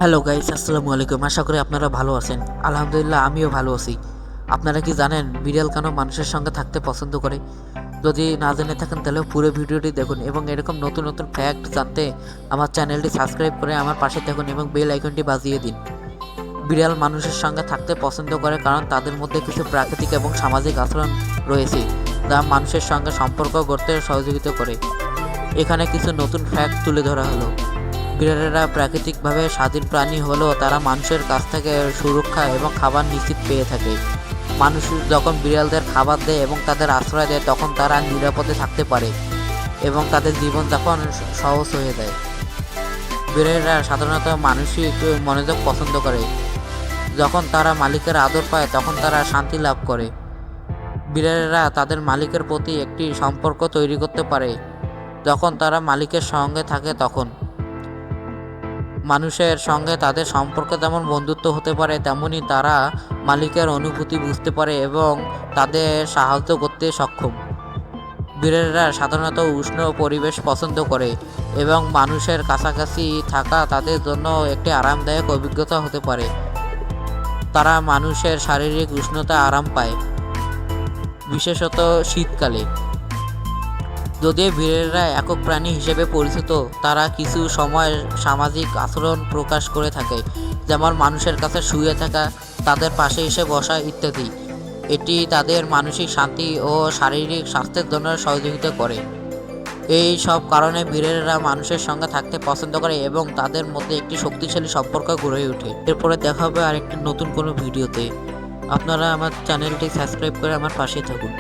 Hello guys, আসসালামু আলাইকুম। আশা করি আপনারা ভালো আছেন। আলহামদুলিল্লাহ, আমিও ভালো আছি। আপনারা কি জানেন বিড়াল কেন মানুষের সঙ্গে থাকতে পছন্দ করে? যদি না জেনে থাকেন তাহলে পুরো ভিডিওটি দেখুন এবং এরকম নতুন নতুন ফ্যাক্ট জানতে আমার চ্যানেলটি সাবস্ক্রাইব করে আমার পাশে থাকুন এবং বেল আইকনটি বাজিয়ে দিন। বিড়াল মানুষের সঙ্গে থাকতে পছন্দ করে কারণ তাদের মধ্যে কিছু প্রাকৃতিক এবং সামাজিক আচরণ রয়েছে যা মানুষের সঙ্গে সম্পর্ক গড়তে সহযোগিতা করে। এখানে কিছু নতুন ফ্যাক্ট তুলে ধরা হলো। বিড়ালেরা প্রাকৃতিকভাবে স্বাধীন প্রাণী হলেও তারা মানুষের কাছ থেকে সুরক্ষা এবং খাবার নিশ্চিত পেয়ে থাকে। মানুষ যখন বিড়ালদের খাবার দেয় এবং তাদের আশ্রয় দেয় তখন তারা নিরাপদে থাকতে পারে এবং তাদের জীবনযাপন সহজ হয়ে যায়। বিড়ালেরা সাধারণত মানসিক মনোযোগ পছন্দ করে। যখন তারা মালিকের আদর পায় তখন তারা শান্তি লাভ করে। বিড়ালেরা তাদের মালিকের প্রতি একটি সম্পর্ক তৈরি করতে পারে যখন তারা মালিকের সঙ্গে থাকে। তখন মানুষের সঙ্গে তাদের সম্পর্ক যেমন বন্ধুত্ব হতে পারে, তেমনি তারা মালিকের অনুভূতি বুঝতে পারে এবং তাদের সাহায্য করতে সক্ষম। বিড়ালেরা সাধারণত উষ্ণ পরিবেশ পছন্দ করে এবং মানুষের কাছাকাছি থাকা তাদের জন্য একটি আরামদায়ক অভিজ্ঞতা হতে পারে। তারা মানুষের শারীরিক উষ্ণতা আরাম পায়, বিশেষত শীতকালে। যদিও বিড়ালেরা একক প্রাণী হিসেবে পরিচিত, তারা কিছু সময় সামাজিক আচরণ প্রকাশ করে থাকে, যেমন মানুষের কাছে শুয়ে থাকা, তাদের পাশে এসে বসা ইত্যাদি। এটি তাদের মানসিক শান্তি ও শারীরিক স্বাস্থ্যের জন্য সহযোগিতা করে। এই সব কারণে বিড়ালেরা মানুষের সঙ্গে থাকতে পছন্দ করে এবং তাদের মধ্যে একটি শক্তিশালী সম্পর্ক গড়ে ওঠে। এরপরে দেখা হবে আরেকটি নতুন কোনো ভিডিওতে। আপনারা আমার চ্যানেলটি সাবস্ক্রাইব করে আমার পাশেই থাকুন।